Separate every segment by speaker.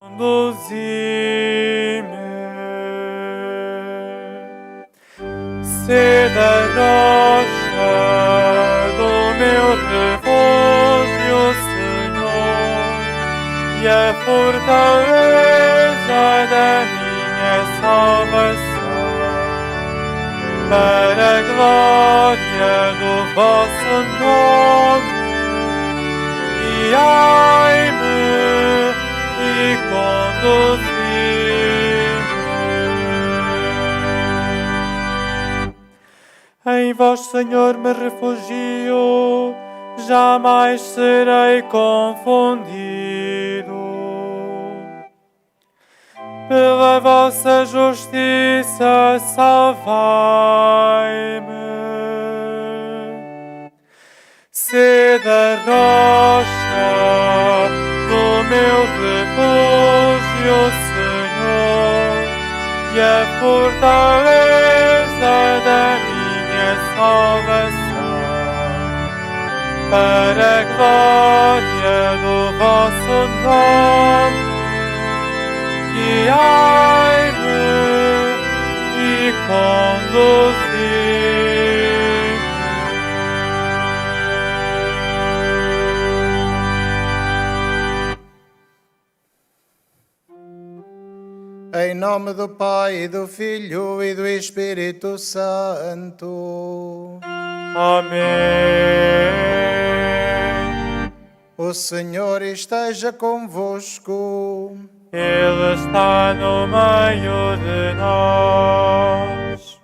Speaker 1: Conduzi-me, sede a rocha do meu refúgio, Senhor, e a fortaleza da minha salvação, para a glória do vosso nome, guiai-me e conduzi-me. Em vós, Senhor, me refugio, jamais serei confundido. Pela vossa justiça, salvai-me. Sede a rocha do meu refúgio, Senhor, e a fortaleza da minha salvação, para a glória do vosso nome, guiai-me e conduzi-me.
Speaker 2: Em nome do Pai, e do Filho e do Espírito Santo.
Speaker 1: Amém.
Speaker 2: O Senhor esteja convosco.
Speaker 1: Ele está no meio de nós.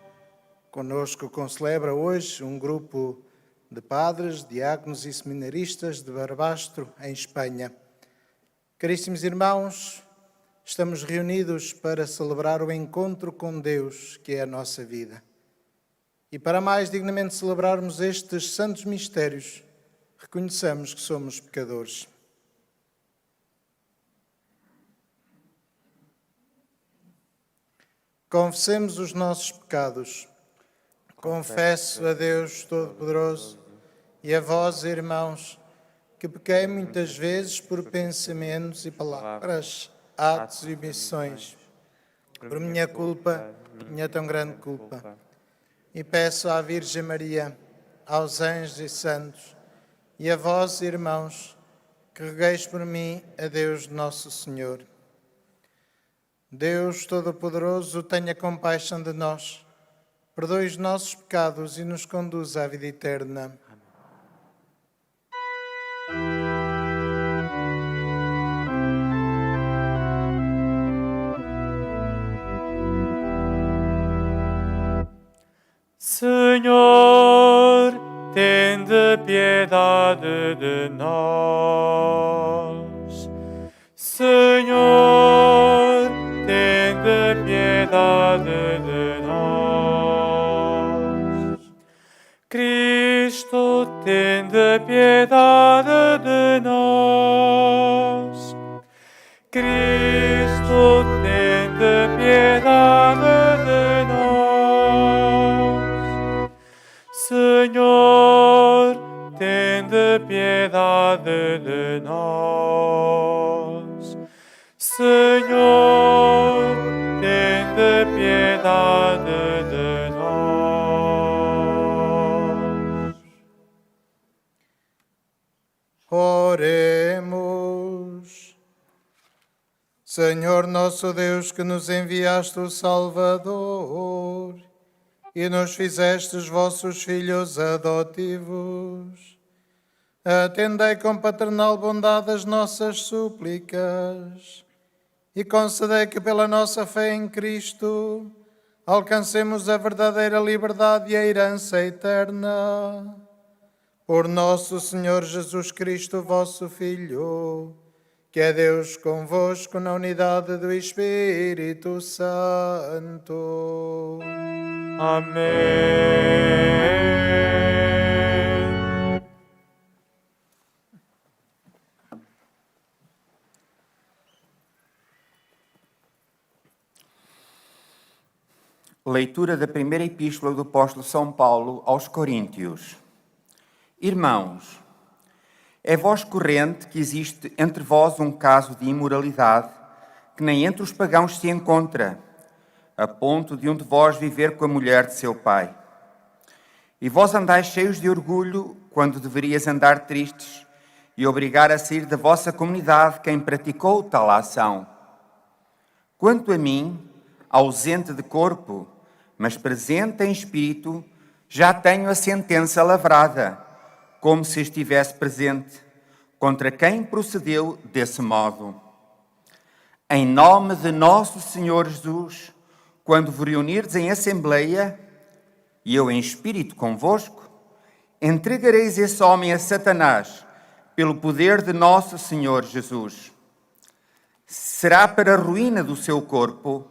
Speaker 2: Conosco concelebra hoje um grupo de padres, diáconos e seminaristas de Barbastro, em Espanha. Caríssimos irmãos, estamos reunidos para celebrar o encontro com Deus, que é a nossa vida. E para mais dignamente celebrarmos estes santos mistérios, reconheçamos que somos pecadores. Confessemos os nossos pecados. Confesso a Deus Todo-Poderoso e a vós, irmãos, que pequei muitas vezes por pensamentos e palavras, atos e omissões, por minha culpa, minha tão grande culpa. E peço à Virgem Maria, aos anjos e santos, e a vós, irmãos, que rogueis por mim a Deus Nosso Senhor. Deus Todo-Poderoso, tenha compaixão de nós, perdoe os nossos pecados e nos conduza à vida eterna.
Speaker 1: Senhor, tende piedade de nós. Senhor, tende piedade de nós. Cristo, tende piedade de nós. Cristo, tende piedade de nós. Senhor, tende piedade de nós. Senhor, tende piedade de nós.
Speaker 2: Oremos. Senhor nosso Deus, que nos enviaste o Salvador e nos fizestes vossos filhos adotivos, atendei com paternal bondade as nossas súplicas e concedei que pela nossa fé em Cristo alcancemos a verdadeira liberdade e a herança eterna. Por nosso Senhor Jesus Cristo, vosso Filho, que é Deus convosco na unidade do Espírito Santo.
Speaker 1: Amém.
Speaker 3: Leitura da primeira epístola do apóstolo São Paulo aos Coríntios. Irmãos, é vós corrente que existe entre vós um caso de imoralidade, que nem entre os pagãos se encontra, a ponto de um de vós viver com a mulher de seu pai. E vós andais cheios de orgulho, quando deverias andar tristes, e obrigar a sair da vossa comunidade quem praticou tal ação. Quanto a mim, ausente de corpo, mas presente em espírito, já tenho a sentença lavrada, como se estivesse presente, contra quem procedeu desse modo. Em nome de nosso Senhor Jesus, quando vos reunirdes em assembleia, e eu em espírito convosco, entregareis esse homem a Satanás, pelo poder de nosso Senhor Jesus. Será para a ruína do seu corpo,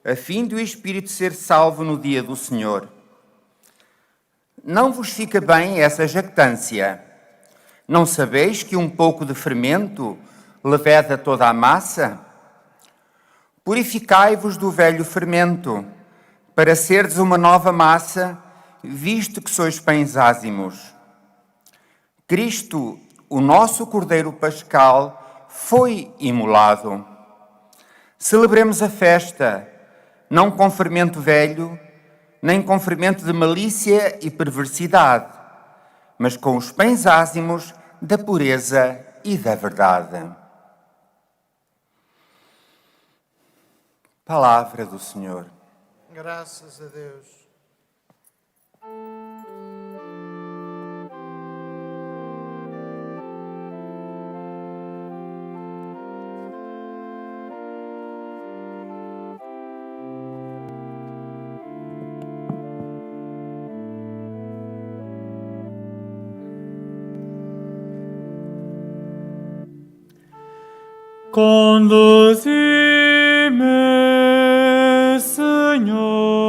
Speaker 3: a fim de o espírito ser salvo no dia do Senhor. Não vos fica bem essa jactância? Não sabeis que um pouco de fermento leveda toda a massa? Purificai-vos do velho fermento, para serdes uma nova massa, visto que sois pães ázimos. Cristo, o nosso Cordeiro Pascal, foi imolado. Celebremos a festa, não com fermento velho, nem com fermento de malícia e perversidade, mas com os pães ázimos da pureza e da verdade. Palavra do Senhor.
Speaker 2: Graças a Deus.
Speaker 1: Conduzi-me, Senhor,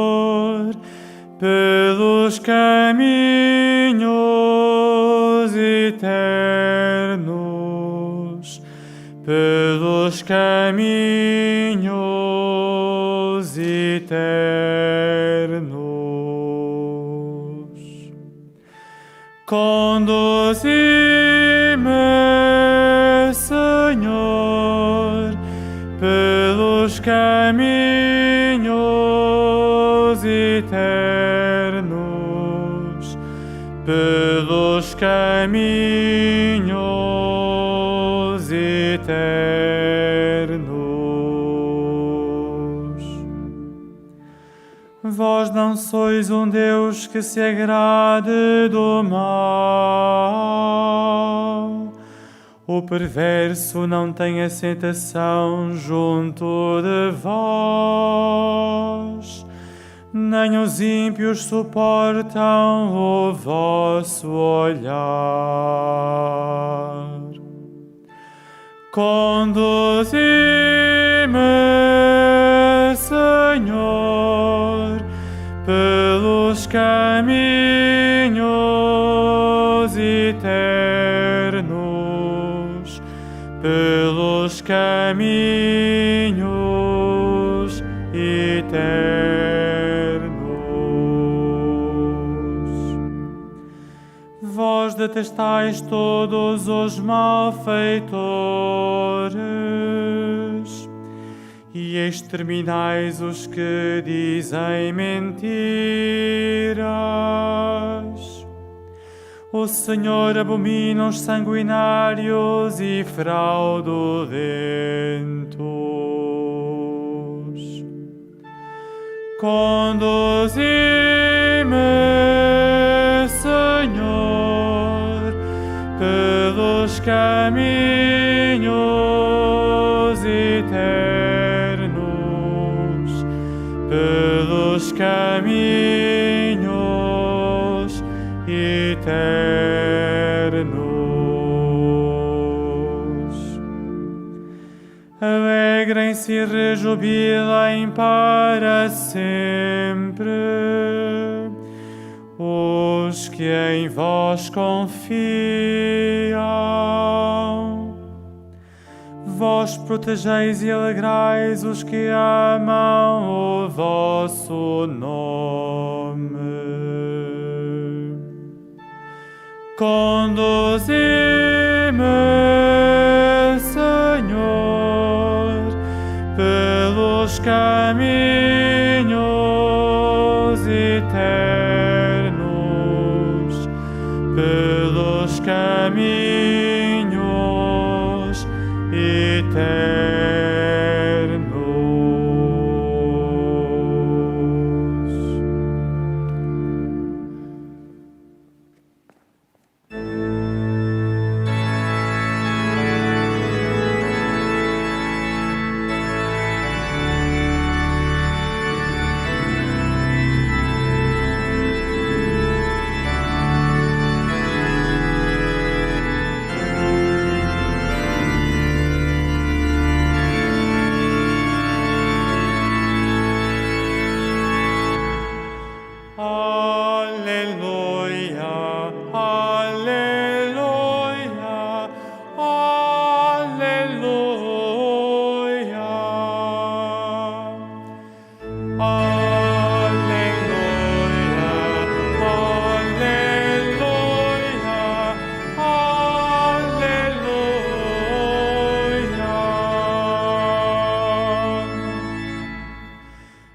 Speaker 1: pelos caminhos eternos, pelos caminhos eternos. Conduzi-me, Senhor, pelos caminhos eternos, pelos caminhos eternos. Vós não sois um Deus que se agrade do mal. O perverso não tem aceitação junto de vós, nem os ímpios suportam o vosso olhar. Conduzi-me, Senhor, pelos caminhos eternos, pelos caminhos eternos. Vós detestais todos os malfeitores e exterminais os que dizem mentiras. O Senhor abomina os sanguinários e fraudulentos. Conduzi-me, Senhor, pelos caminhos eternos, pelos caminhos eternos. Alegrem-se e rejubilem para sempre os que em vós confiam. Vós protegeis e alegrais os que amam o vosso nome. Conduzi-me, Senhor, caminhos eternos, pelos caminhos eternos.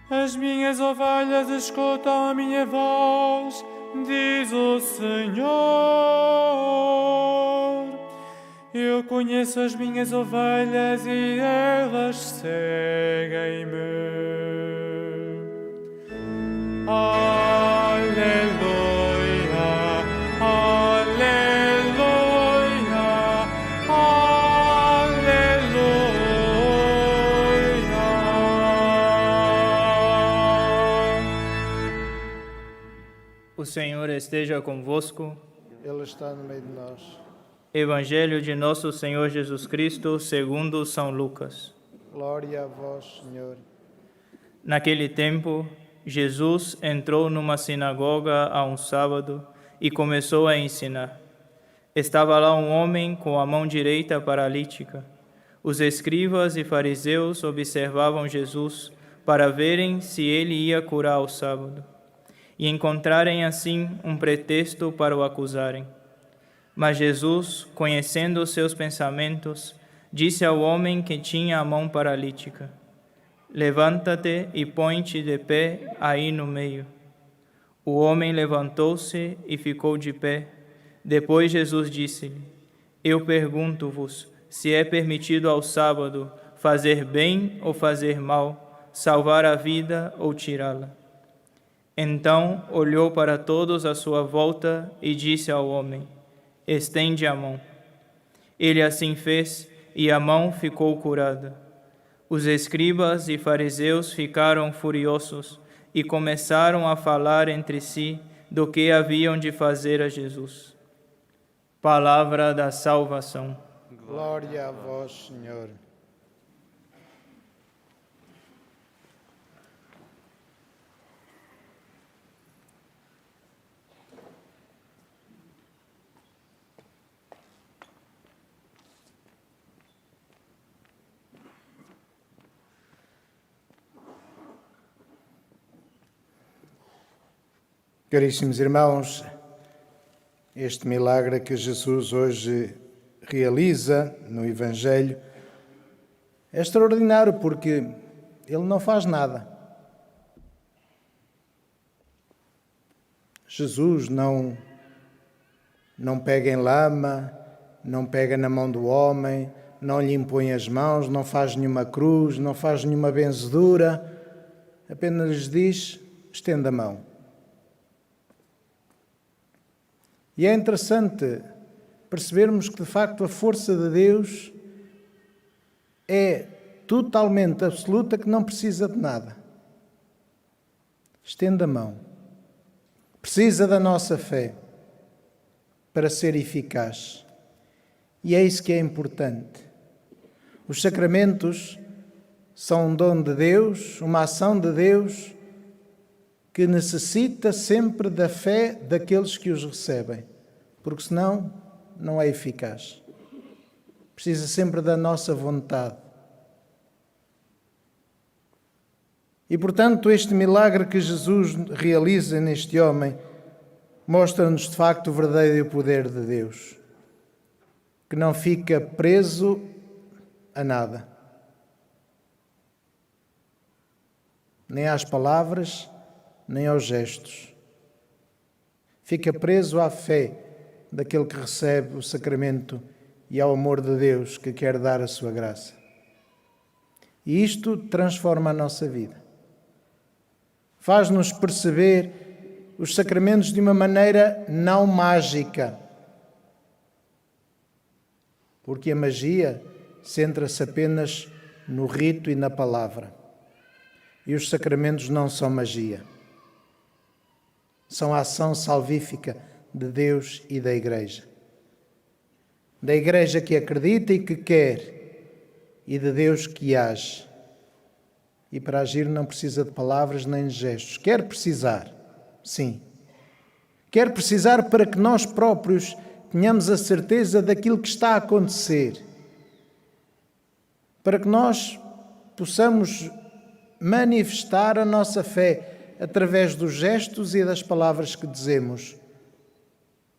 Speaker 1: As minhas ovelhas escutam a minha voz, diz o Senhor. Eu conheço as minhas ovelhas e elas seguem-me. Aleluia, aleluia, aleluia.
Speaker 4: O Senhor esteja convosco.
Speaker 2: Ele está no meio de nós.
Speaker 4: Evangelho de nosso Senhor Jesus Cristo, segundo São Lucas.
Speaker 2: Glória a vós, Senhor.
Speaker 4: Naquele tempo, Jesus entrou numa sinagoga a um sábado e começou a ensinar. Estava lá um homem com a mão direita paralítica. Os escribas e fariseus observavam Jesus para verem se ele ia curar ao sábado e encontrarem assim um pretexto para o acusarem. Mas Jesus, conhecendo os seus pensamentos, disse ao homem que tinha a mão paralítica: levanta-te e põe-te de pé aí no meio. O homem levantou-se e ficou de pé. Depois Jesus disse-lhe: eu pergunto-vos, se é permitido ao sábado fazer bem ou fazer mal, salvar a vida ou tirá-la? Então olhou para todos à sua volta e disse ao homem: estende a mão. Ele assim fez, e a mão ficou curada. Os escribas e fariseus ficaram furiosos e começaram a falar entre si do que haviam de fazer a Jesus. Palavra da salvação.
Speaker 2: Glória a vós, Senhor. Caríssimos irmãos, este milagre que Jesus hoje realiza no Evangelho é extraordinário porque ele não faz nada. Jesus não pega em lama, não pega na mão do homem, não lhe impõe as mãos, não faz nenhuma cruz, não faz nenhuma benzedura, apenas lhes diz: estenda a mão. E é interessante percebermos que, de facto, a força de Deus é totalmente absoluta, que não precisa de nada. Estende a mão. Precisa da nossa fé para ser eficaz. E é isso que é importante. Os sacramentos são um dom de Deus, uma ação de Deus, que necessita sempre da fé daqueles que os recebem, porque senão não é eficaz. Precisa sempre da nossa vontade. E, portanto, este milagre que Jesus realiza neste homem mostra-nos, de facto, o verdadeiro poder de Deus, que não fica preso a nada. nem às palavras, nem aos gestos. Fica preso à fé daquele que recebe o sacramento e ao amor de Deus que quer dar a sua graça. E isto transforma a nossa vida. Faz-nos perceber os sacramentos de uma maneira não mágica. Porque a magia centra-se apenas no rito e na palavra. E os sacramentos não são magia. São a ação salvífica de Deus e da Igreja. Da Igreja que acredita e que quer, e de Deus que age. E para agir não precisa de palavras nem de gestos. Quer precisar, sim. Quer precisar para que nós próprios tenhamos a certeza daquilo que está a acontecer. Para que nós possamos manifestar a nossa fé através dos gestos e das palavras que dizemos.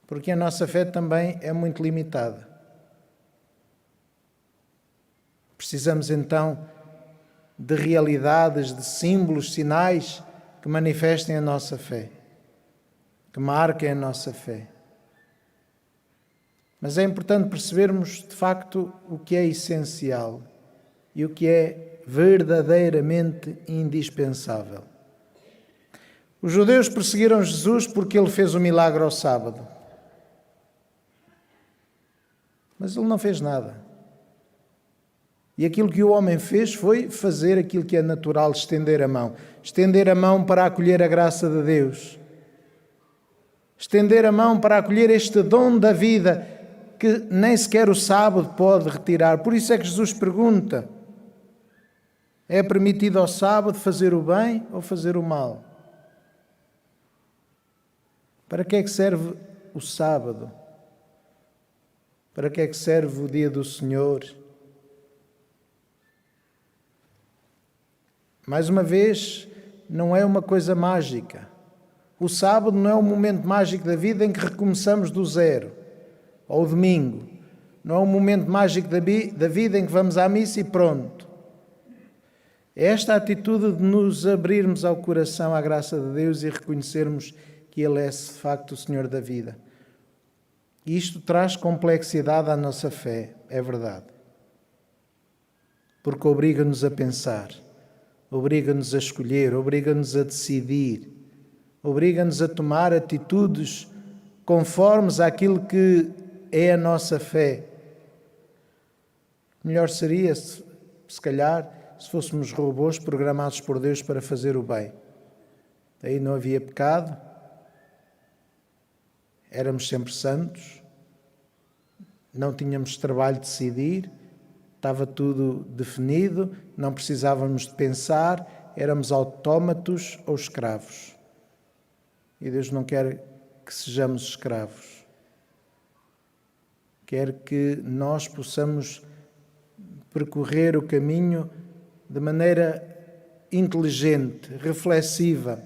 Speaker 2: Porque a nossa fé também é muito limitada. Precisamos então de realidades, de símbolos, sinais que manifestem a nossa fé, que marquem a nossa fé. Mas é importante percebermos, de facto, o que é essencial e o que é verdadeiramente indispensável. Os judeus perseguiram Jesus porque ele fez o milagre ao sábado. Mas ele não fez nada. E aquilo que o homem fez foi fazer aquilo que é natural, estender a mão. Estender a mão para acolher a graça de Deus. Estender a mão para acolher este dom da vida que nem sequer o sábado pode retirar. Por isso é que Jesus pergunta: é permitido ao sábado fazer o bem ou fazer o mal? Para que é que serve o sábado? Para que é que serve o dia do Senhor? Mais uma vez, não é uma coisa mágica. O sábado não é um momento mágico da vida em que recomeçamos do zero. Ou o domingo. Não é um momento mágico da vida em que vamos à missa e pronto. É esta atitude de nos abrirmos ao coração à graça de Deus e reconhecermos que Ele é, de facto, o Senhor da vida. E isto traz complexidade à nossa fé, é verdade. Porque obriga-nos a pensar, obriga-nos a escolher, obriga-nos a decidir, obriga-nos a tomar atitudes conformes àquilo que é a nossa fé. Melhor seria, se calhar, se fôssemos robôs programados por Deus para fazer o bem. Aí não havia pecado, éramos sempre santos, não tínhamos trabalho de decidir, estava tudo definido, não precisávamos de pensar, éramos autómatos ou escravos. E Deus não quer que sejamos escravos. Quer que nós possamos percorrer o caminho de maneira inteligente, reflexiva,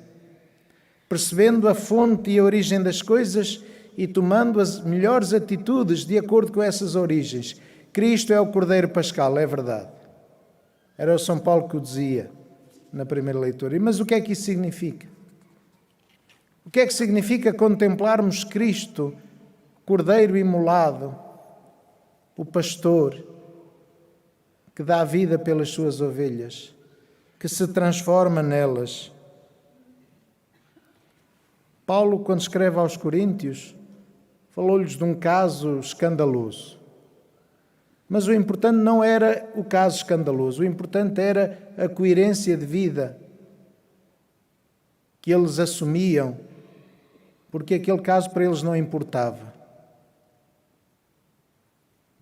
Speaker 2: percebendo a fonte e a origem das coisas e tomando as melhores atitudes de acordo com essas origens. Cristo é o Cordeiro Pascal, é verdade. Era o São Paulo que o dizia na primeira leitura. Mas o que é que isso significa? O que é que significa contemplarmos Cristo, Cordeiro imolado, o pastor, que dá vida pelas suas ovelhas, que se transforma nelas? Paulo, quando escreve aos Coríntios, falou-lhes de um caso escandaloso. Mas o importante não era o caso escandaloso, o importante era a coerência de vida que eles assumiam, porque aquele caso para eles não importava.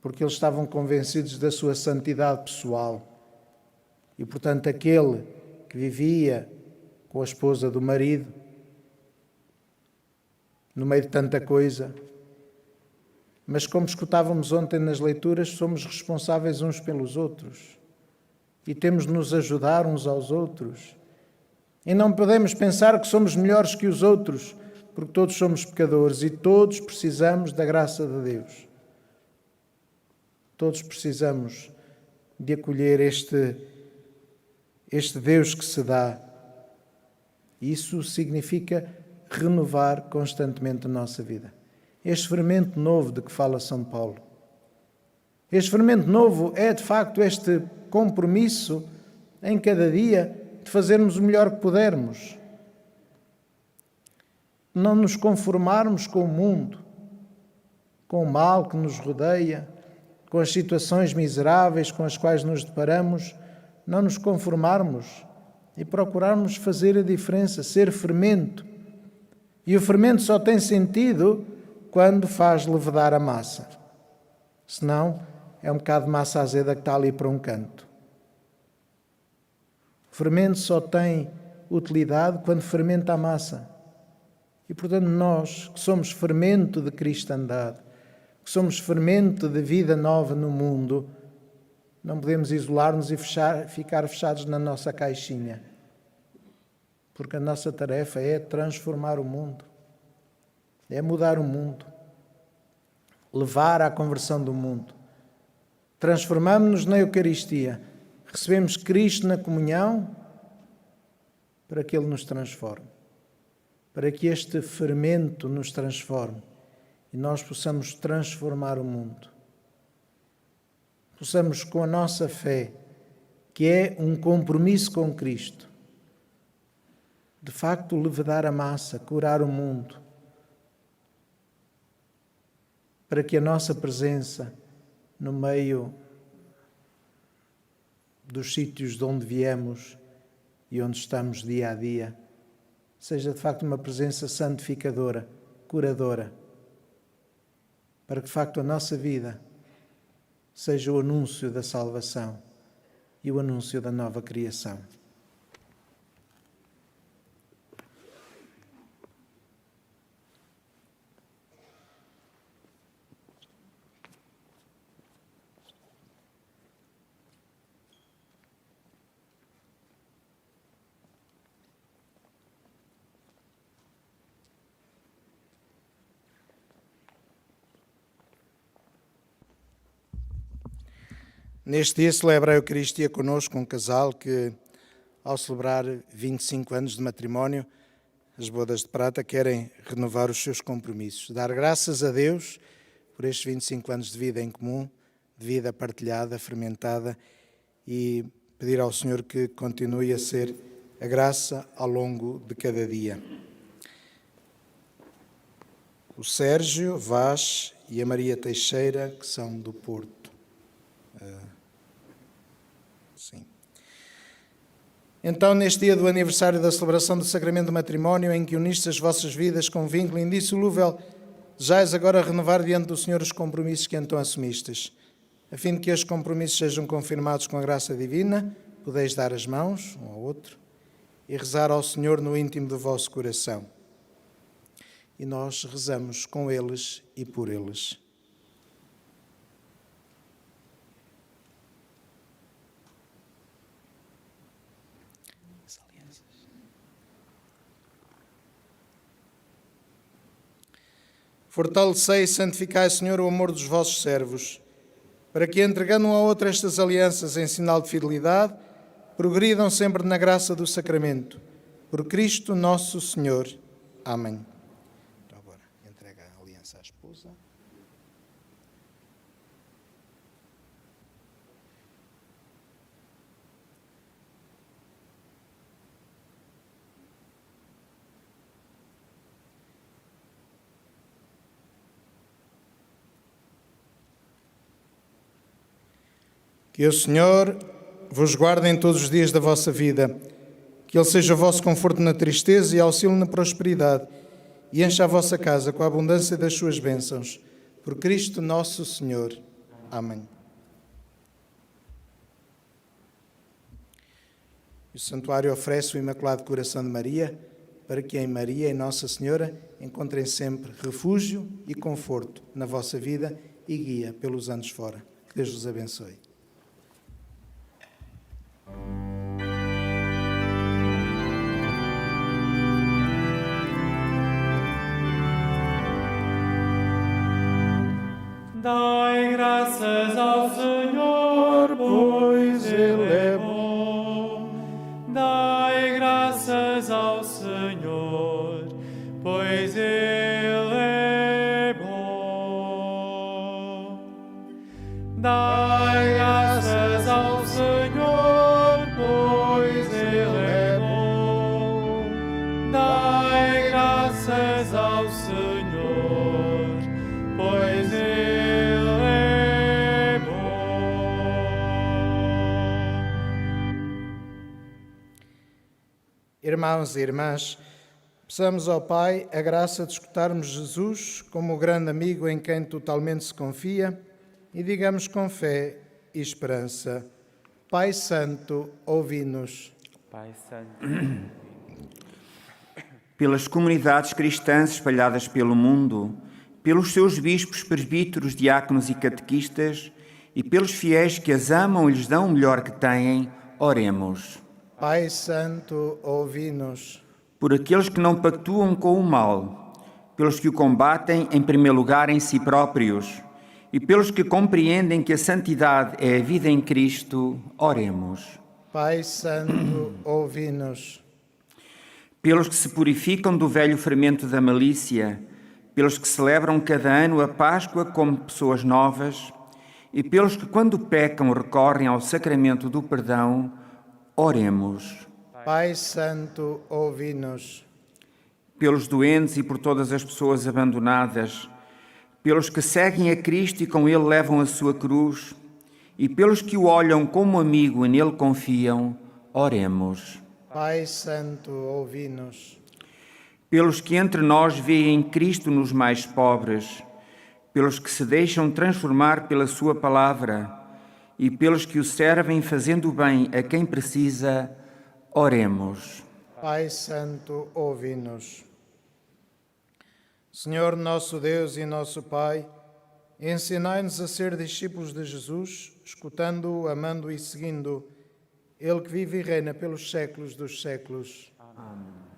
Speaker 2: Porque eles estavam convencidos da sua santidade pessoal. E, portanto, aquele que vivia com a esposa do marido, no meio de tanta coisa. Mas, como escutávamos ontem nas leituras, somos responsáveis uns pelos outros. E temos de nos ajudar uns aos outros. E não podemos pensar que somos melhores que os outros, porque todos somos pecadores e todos precisamos da graça de Deus. Todos precisamos de acolher este Deus que se dá E isso significa renovar constantemente a nossa vida. Este fermento novo de que fala São Paulo. Este fermento novo é, de facto, este compromisso em cada dia de fazermos o melhor que pudermos. Não nos conformarmos com o mundo, com o mal que nos rodeia, com as situações miseráveis com as quais nos deparamos, não nos conformarmos e procurarmos fazer a diferença, ser fermento. E o fermento só tem sentido quando faz levedar a massa. Senão, é um bocado de massa azeda que está ali para um canto. O fermento só tem utilidade quando fermenta a massa. E, portanto, nós, que somos fermento de cristandade, que somos fermento de vida nova no mundo, não podemos isolar-nos e ficar fechados na nossa caixinha. Porque a nossa tarefa é transformar o mundo, é mudar o mundo, levar à conversão do mundo. Transformamos-nos na Eucaristia, recebemos Cristo na comunhão para que Ele nos transforme, para que este fermento nos transforme e nós possamos transformar o mundo. Possamos, com a nossa fé, que é um compromisso com Cristo, de facto levedar a massa, curar o mundo, para que a nossa presença no meio dos sítios de onde viemos e onde estamos dia a dia, seja de facto uma presença santificadora, curadora, para que de facto a nossa vida seja o anúncio da salvação e o anúncio da nova criação. Neste dia celebra a Eucaristia connosco um casal que, ao celebrar 25 anos de matrimónio, as bodas de prata, querem renovar os seus compromissos. Dar graças a Deus por estes 25 anos de vida em comum, de vida partilhada, fermentada, e pedir ao Senhor que continue a ser a graça ao longo de cada dia. O Sérgio Vaz e a Maria Teixeira, que são do Porto. Sim. Então, neste dia do aniversário da celebração do Sacramento do Matrimónio, em que unistes as vossas vidas com um vínculo indissolúvel, desejais agora renovar diante do Senhor os compromissos que então assumistes. A fim de que estes compromissos sejam confirmados com a graça divina, podeis dar as mãos um ao outro e rezar ao Senhor no íntimo do vosso coração. E nós rezamos com eles e por eles. Fortalecei e santificai, Senhor, o amor dos vossos servos, para que, entregando um ao outro estas alianças em sinal de fidelidade, progridam sempre na graça do sacramento. Por Cristo nosso Senhor. Amém. Então agora entrega a aliança à esposa. Que o Senhor vos guarde em todos os dias da vossa vida, que Ele seja o vosso conforto na tristeza e auxílio na prosperidade, e encha a vossa casa com a abundância das suas bênçãos. Por Cristo nosso Senhor. Amém. O santuário oferece o Imaculado Coração de Maria, para que em Maria e Nossa Senhora encontrem sempre refúgio e conforto na vossa vida e guia pelos anos fora. Que Deus vos abençoe.
Speaker 1: Dai graças ao Senhor, pois Ele é bom. Dai graças ao Senhor, Dai graças ao Senhor, pois Ele é bom. Dai graças ao Senhor, pois Ele é bom.
Speaker 2: Irmãos e irmãs, peçamos ao Pai a graça de escutarmos Jesus como o grande amigo em quem totalmente se confia e digamos com fé e esperança: Pai Santo, ouvi-nos.
Speaker 1: Pai Santo,
Speaker 3: Pelas comunidades cristãs espalhadas pelo mundo, pelos seus bispos, presbíteros, diáconos e catequistas, e pelos fiéis que as amam e lhes dão o melhor que têm, oremos.
Speaker 2: Pai Santo, ouvi-nos.
Speaker 3: Por aqueles que não pactuam com o mal, pelos que o combatem em primeiro lugar em si próprios, e pelos que compreendem que a santidade é a vida em Cristo, oremos.
Speaker 2: Pai Santo, ouvi-nos.
Speaker 3: Pelos que se purificam do velho fermento da malícia, pelos que celebram cada ano a Páscoa como pessoas novas, e pelos que, quando pecam, recorrem ao sacramento do perdão, oremos.
Speaker 2: Pai Santo, ouvi-nos.
Speaker 3: Pelos doentes e por todas as pessoas abandonadas, pelos que seguem a Cristo e com Ele levam a sua cruz, e pelos que o olham como amigo e nele confiam, oremos.
Speaker 2: Pai Santo, ouvi-nos.
Speaker 3: Pelos que entre nós veem Cristo nos mais pobres, pelos que se deixam transformar pela sua palavra e pelos que o servem fazendo bem a quem precisa, oremos.
Speaker 2: Pai Santo, ouvi-nos. Senhor nosso Deus e nosso Pai, ensinai-nos a ser discípulos de Jesus, escutando-o, amando-o e seguindo-o, Ele que vive e reina pelos séculos dos séculos. Amém.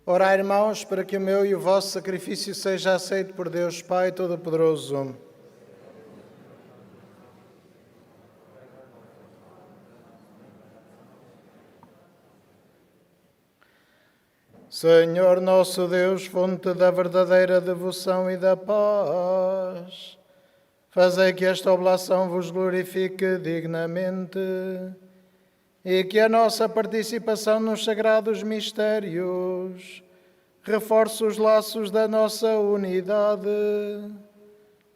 Speaker 2: Orai, irmãos, para que o meu e o vosso sacrifício seja aceito por Deus Pai Todo-Poderoso. Senhor nosso Deus, fonte da verdadeira devoção e da paz, Fazei que esta oblação vos glorifique dignamente e que a nossa participação nos sagrados mistérios reforce os laços da nossa unidade.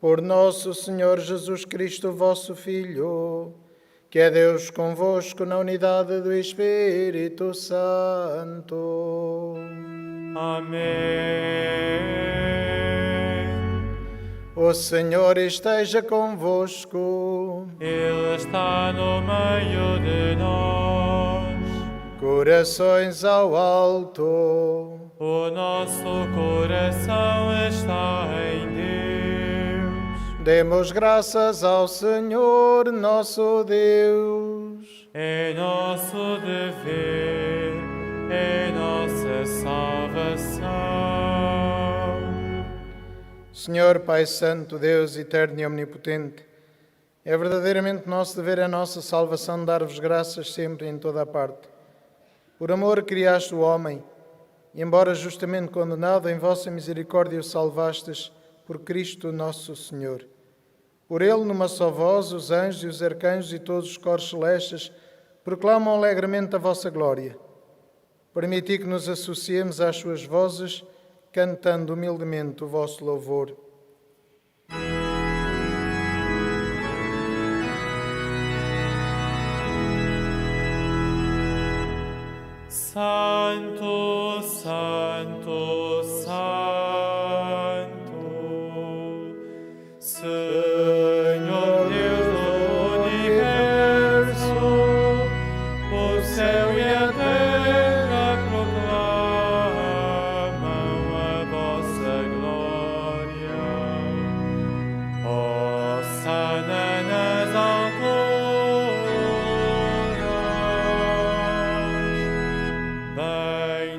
Speaker 2: Por nosso Senhor Jesus Cristo, vosso Filho, que é Deus convosco na unidade do Espírito Santo.
Speaker 1: Amém.
Speaker 2: O Senhor esteja convosco.
Speaker 1: Ele está no meio de nós.
Speaker 2: Corações ao alto.
Speaker 1: O nosso coração está em Deus.
Speaker 2: Demos graças ao Senhor, nosso Deus.
Speaker 1: É nosso dever, é nossa salvação.
Speaker 2: Senhor Pai Santo, Deus eterno e omnipotente, é verdadeiramente nosso dever, a nossa salvação, dar-vos graças sempre e em toda a parte. Por amor criaste o homem, e embora justamente condenado, em vossa misericórdia o salvastes, por Cristo nosso Senhor. Por ele, numa só voz, os anjos e os arcanjos e todos os coros celestes proclamam alegremente a vossa glória. Permiti que nos associemos às suas vozes, cantando humildemente o vosso louvor.
Speaker 1: Santo, Santo, Santo, Senhor Deus do universo, o céu e a terra proclamam a vossa glória. Hosana nas alturas.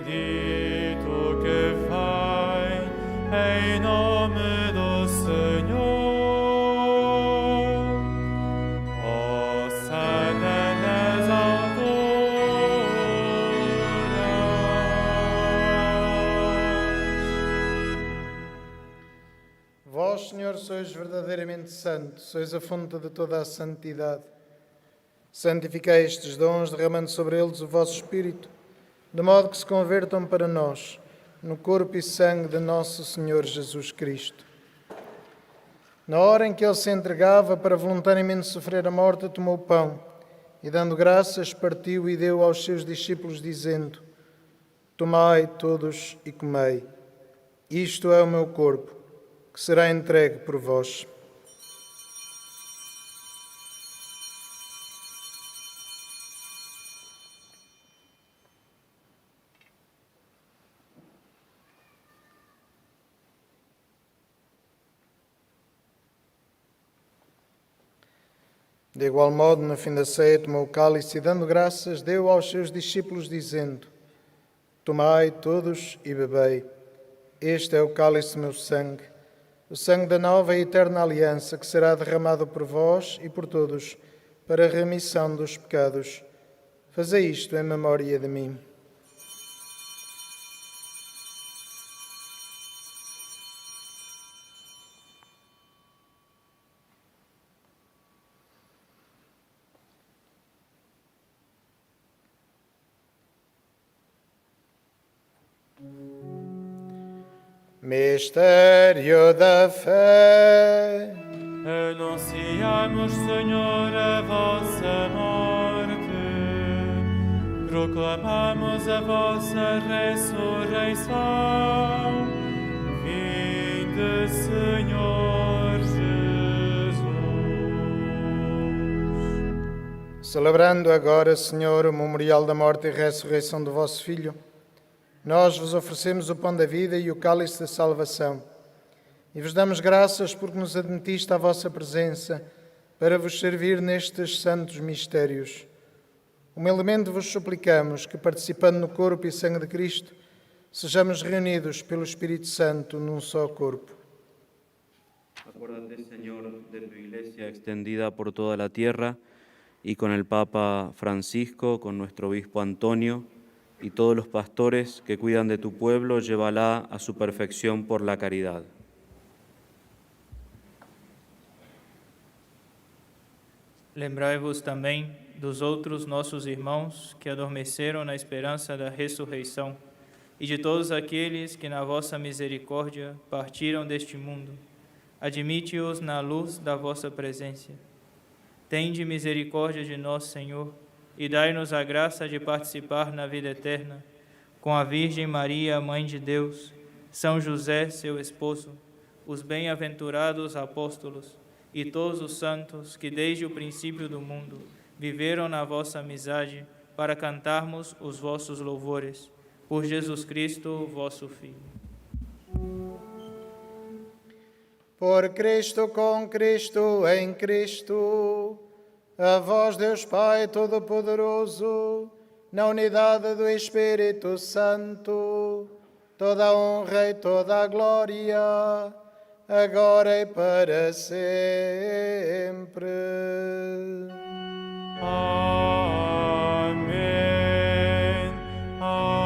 Speaker 1: Bendito que vai em nome do Senhor. Hosana nas alturas.
Speaker 2: Vós, Senhor, sois verdadeiramente santo, sois a fonte de toda a santidade. Santificai estes dons, derramando sobre eles o vosso Espírito, de modo que se convertam para nós, no corpo e sangue de nosso Senhor Jesus Cristo. Na hora em que ele se entregava para voluntariamente sofrer a morte, tomou o pão e, dando graças, partiu e deu aos seus discípulos, dizendo: Tomai todos e comei. Isto é o meu corpo, que será entregue por vós. De igual modo, no fim da ceia, tomou o cálice e, dando graças, deu aos seus discípulos, dizendo: Tomai todos e bebei. Este é o cálice do meu sangue, o sangue da nova e eterna aliança, que será derramado por vós e por todos, para a remissão dos pecados. Fazei isto em memória de mim. Mistério da fé.
Speaker 1: Anunciamos, Senhor, a vossa morte, proclamamos a vossa ressurreição. Vinde, Senhor Jesus.
Speaker 2: Celebrando agora, Senhor, o memorial da morte e ressurreição do vosso Filho, nós vos oferecemos o pão da vida e o cálice da salvação. E vos damos graças porque nos admitiste à vossa presença para vos servir nestes santos mistérios. Humildemente vos suplicamos que, participando no corpo e sangue de Cristo, sejamos reunidos pelo Espírito Santo num só corpo.
Speaker 5: Acuérdate, Señor, de tu iglesia extendida por toda la tierra y con el Papa Francisco, con nuestro obispo Antonio y todos los pastores que cuidan de tu pueblo, llévala a su perfección por la caridad.
Speaker 4: Lembrai-vos também dos outros nossos irmãos que adormeceram na esperança da ressurreição e de todos aqueles que na vossa misericórdia partiram deste mundo. Admite-os na luz da vossa presença. Tende misericórdia de nós, Senhor, e dai-nos a graça de participar na vida eterna, com a Virgem Maria, Mãe de Deus, São José, seu esposo, os bem-aventurados apóstolos e todos os santos que desde o princípio do mundo viveram na vossa amizade para cantarmos os vossos louvores. Por Jesus Cristo, vosso Filho.
Speaker 2: Por Cristo, com Cristo, em Cristo, a vós, Deus Pai Todo-Poderoso, na unidade do Espírito Santo, toda a honra e toda a glória, agora e para sempre.
Speaker 1: Amém. Amém.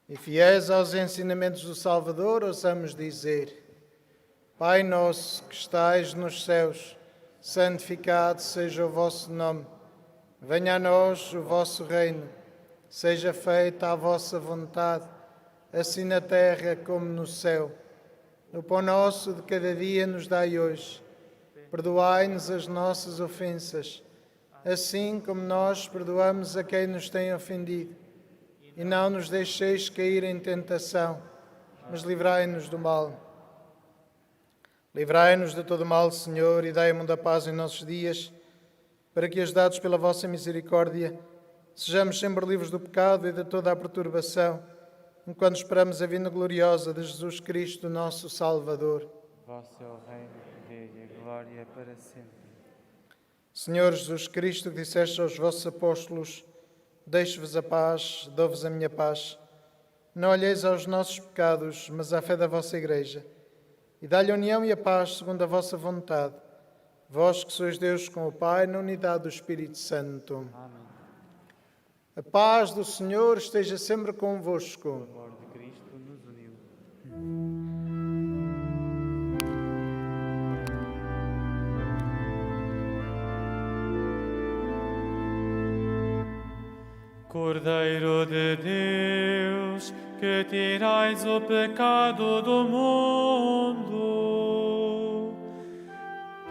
Speaker 2: E fiéis aos ensinamentos do Salvador, ouçamos dizer: Pai nosso que estais nos céus, santificado seja o vosso nome. Venha a nós o vosso reino. Seja feita a vossa vontade, assim na terra como no céu. O pão nosso de cada dia nos dai hoje. Perdoai-nos as nossas ofensas, assim como nós perdoamos a quem nos tem ofendido. E não nos deixeis cair em tentação, mas livrai-nos do mal. Livrai-nos de todo mal, Senhor, e dai muita paz em nossos dias, para que, ajudados pela vossa misericórdia, sejamos sempre livres do pecado e de toda a perturbação, enquanto esperamos a vinda gloriosa de Jesus Cristo, nosso Salvador.
Speaker 6: Vosso é o reino, o poder e a glória para sempre.
Speaker 2: Senhor Jesus Cristo, que disseste aos vossos apóstolos: Deixo-vos a paz, dou-vos a minha paz. Não olheis aos nossos pecados, mas à fé da vossa Igreja. E dá-lhe a união e a paz segundo a vossa vontade. Vós que sois Deus com o Pai, na unidade do Espírito Santo.
Speaker 6: Amém.
Speaker 2: A paz do Senhor esteja sempre convosco.
Speaker 6: O amor de Cristo nos uniu.
Speaker 1: Cordeiro de Deus, que tirais o pecado do mundo,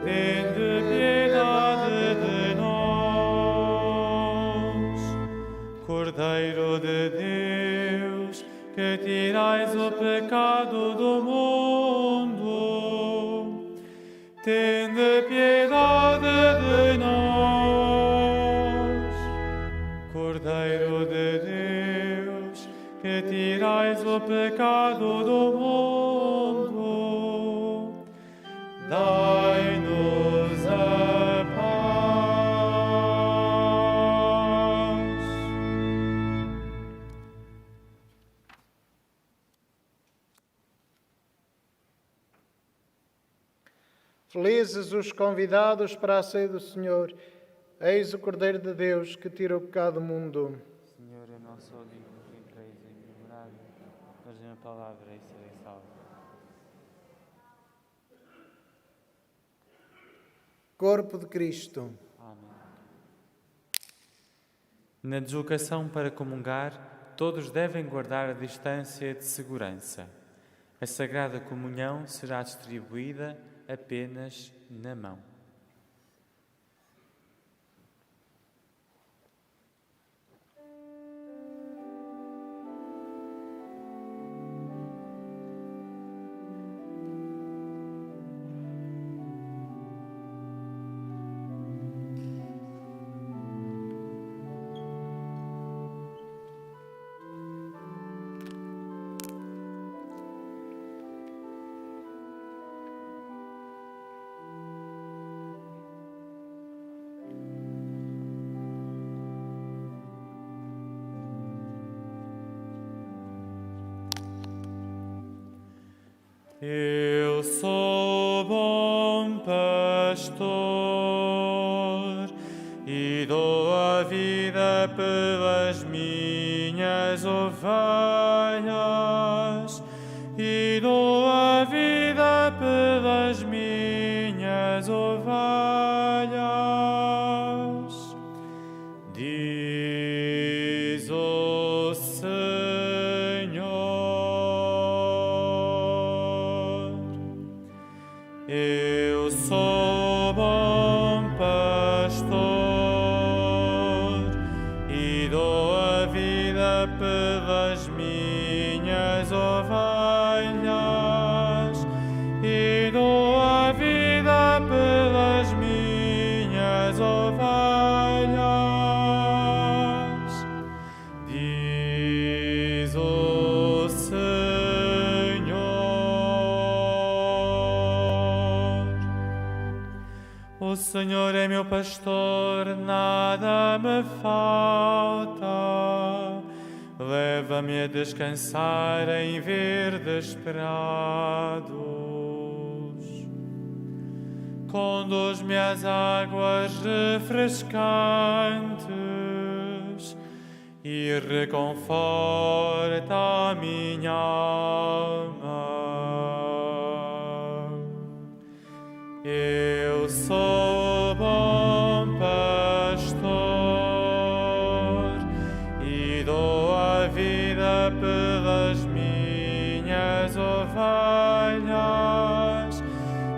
Speaker 1: tende piedade de nós. Cordeiro de Deus, que tirais o pecado do mundo, tende piedade de nós. Cordeiro de Deus, que tirais o pecado do mundo, dai-nos a paz.
Speaker 2: Felizes os convidados para a ceia do Senhor. Eis o Cordeiro de Deus que tira o pecado do mundo.
Speaker 6: Senhor, eu não sou digno que entreis em minha morada, mas uma palavra e serei salvo.
Speaker 2: Corpo de Cristo.
Speaker 6: Amém.
Speaker 7: Na deslocação para comungar, todos devem guardar a distância de segurança. A Sagrada Comunhão será distribuída apenas na mão.
Speaker 1: Eu sou o bom pastor e dou a vida pelas minhas ovelhas e dou a vida pelas minhas ovelhas. Diz o Senhor: eu sou bom pastor e dou a vida pelas minhas ovelhas, e dou a vida pelas minhas ovelhas. Diz o Senhor: o Senhor é meu pastor, nada me falta. Leva-me a descansar em verdes prados. Conduz-me às águas refrescantes e reconforta a minha alma. Eu sou o bom pastor e dou a vida pelas minhas ovelhas,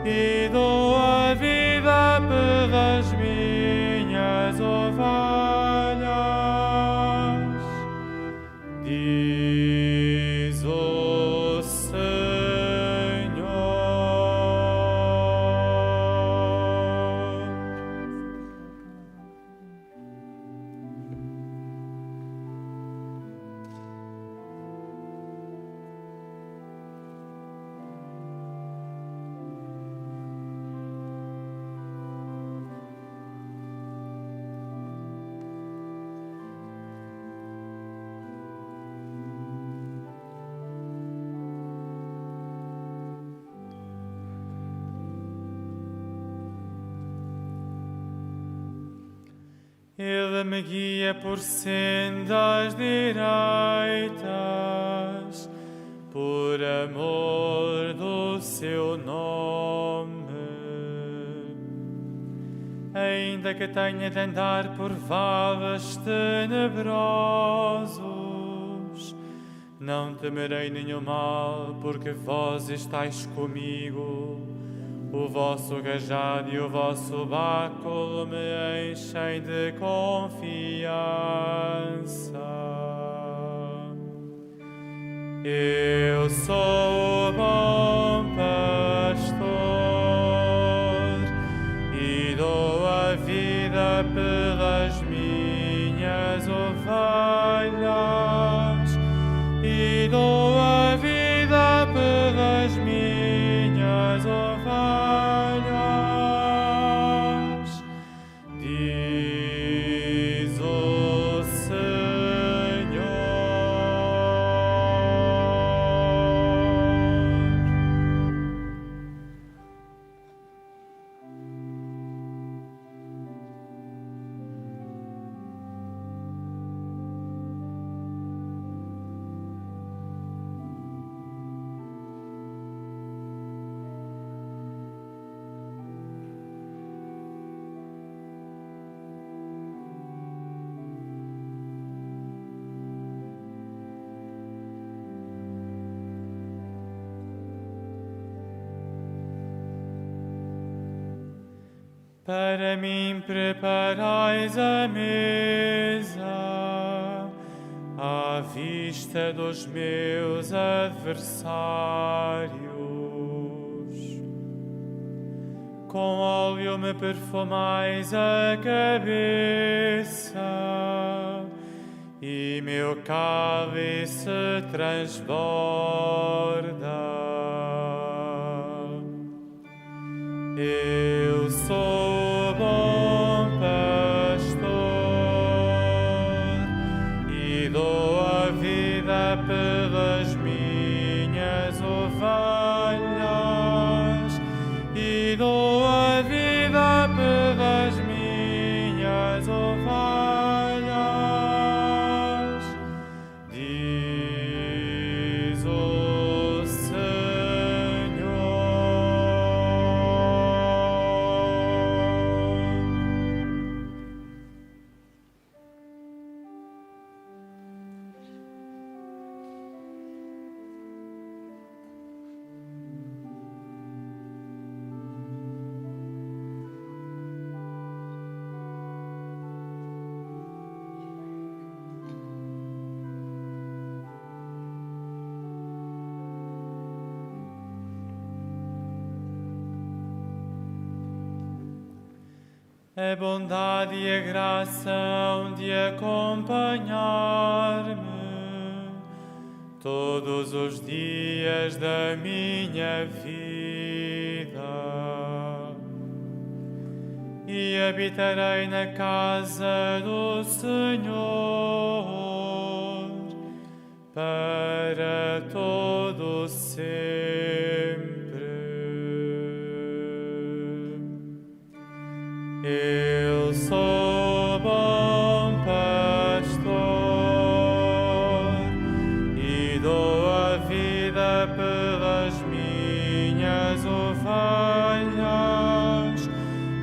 Speaker 1: e dou a vida pelas minhas ovelhas. Diz o Senhor. Ele me guia por sendas direitas, por amor do seu nome. Ainda que tenha de andar por vales tenebrosos, não temerei nenhum mal, porque vós estáis comigo. O vosso cajado e o vosso báculo me enchem de confiança. Eu sou o bom pastor e dou a vida pelas minhas ovelhas, e dou a vida pelas minhas ovelhas. Diz o Senhor. Para mim preparais a mesa à vista dos meus adversários. Com óleo me perfumais a cabeça e meu cálice transborda. Eu sou o bom pastor e dou a vida pelas minhas ovelhas, e dou a vida pelas minhas ovelhas. a bondade e a graça hão de acompanhar-me todos os dias da minha vida, e habitarei na casa do Senhor para todo sempre. Eu sou bom pastor e dou a vida pelas minhas ovelhas,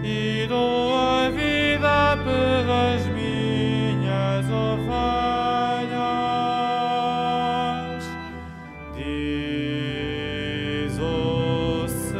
Speaker 1: e dou a vida pelas minhas ovelhas, diz o Senhor.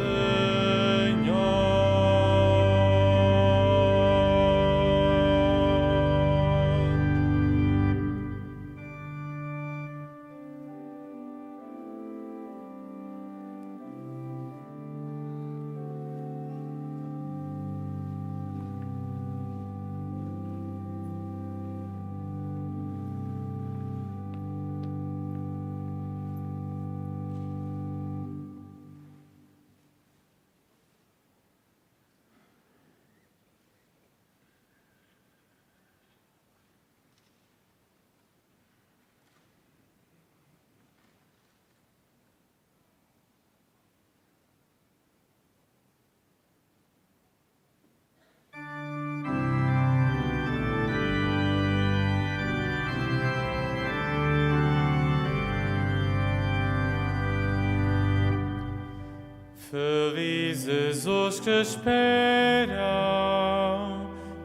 Speaker 1: Felizes os que esperam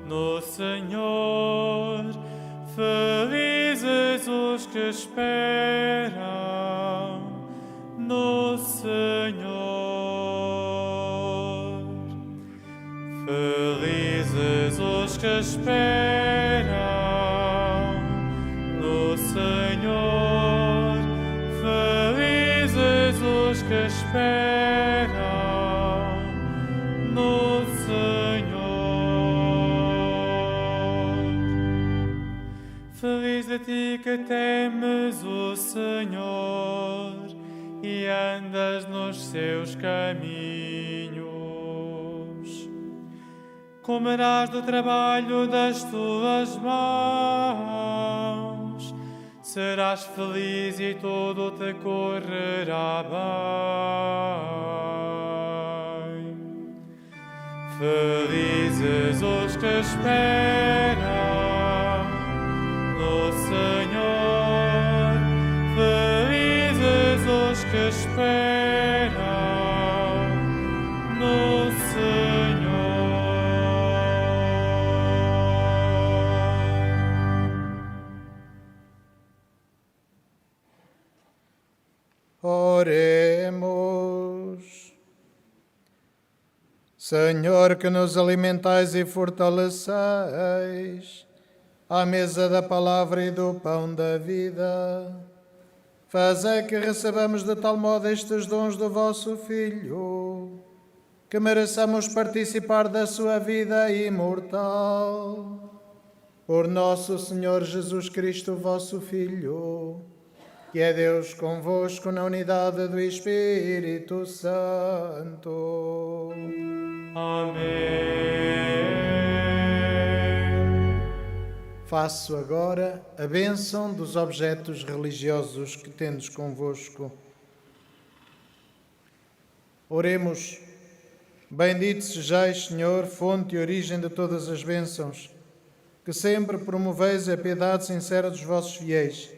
Speaker 1: no Senhor, felizes os que esperam no Senhor, felizes os que esperam no Senhor, felizes os que esperam no Senhor. Feliz de ti que temes o Senhor e andas nos seus caminhos. Comerás do trabalho das tuas mãos, serás feliz e tudo te correrá bem. Felizes os que esperam no Senhor, felizes os que esperam no Senhor.
Speaker 2: Oremos. Senhor, que nos alimentais e fortaleceis à mesa da palavra e do pão da vida, fazei que recebamos de tal modo estes dons do vosso Filho, que mereçamos participar da sua vida imortal. Por nosso Senhor Jesus Cristo, vosso Filho, que é Deus convosco na unidade do Espírito Santo.
Speaker 1: Amém.
Speaker 2: Faço agora a bênção dos objetos religiosos que tendes convosco. Oremos. Bendito sejais, Senhor, fonte e origem de todas as bênçãos, que sempre promoveis a piedade sincera dos vossos fiéis.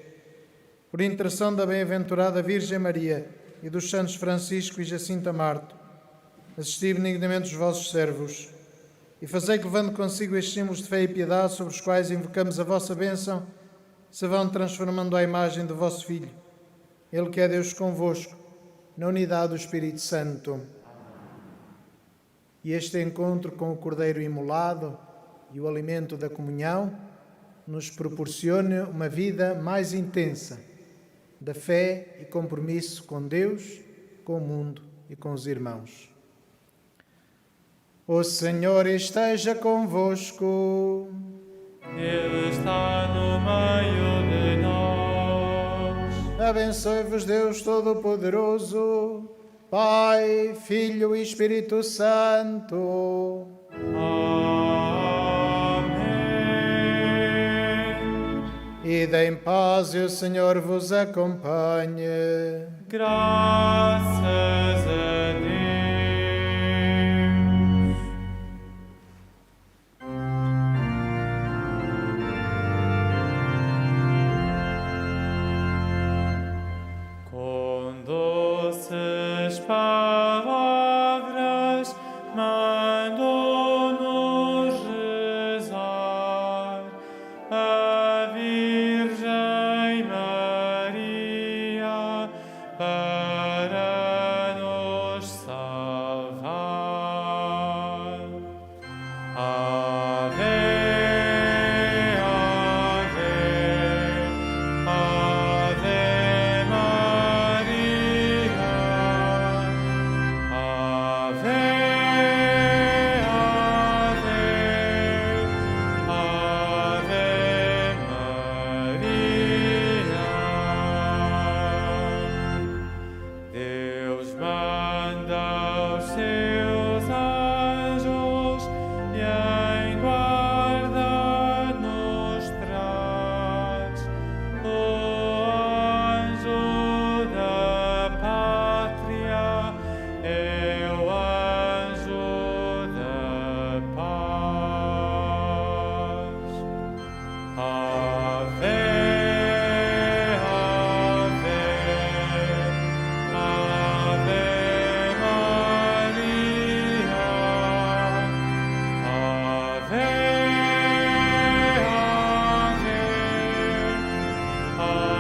Speaker 2: Por intercessão da bem-aventurada Virgem Maria e dos santos Francisco e Jacinta Marto, assisti benignamente os vossos servos e fazei que, levando consigo estes símbolos de fé e piedade sobre os quais invocamos a vossa bênção, se vão transformando à imagem do vosso Filho, Ele que é Deus convosco, na unidade do Espírito Santo. E este encontro com o Cordeiro imolado e o alimento da comunhão nos proporcione uma vida mais intensa da fé e compromisso com Deus, com o mundo e com os irmãos. O Senhor esteja convosco.
Speaker 1: Ele está no meio de nós.
Speaker 2: Abençoe-vos Deus Todo-Poderoso, Pai, Filho e Espírito Santo.
Speaker 1: Amém.
Speaker 2: Ide em paz e o Senhor vos acompanhe.
Speaker 1: Graças a Deus. Com doces palavras mandou-nos rezar a Virgem Maria para nos salvar. Ave, ave, ave Maria. Ave, ave, ave Maria. Deus manda os seus anjos e em guarda nos traz. O anjo da pátria é o anjo da paz. Ave, ave, ave Maria. Ave, ave, ave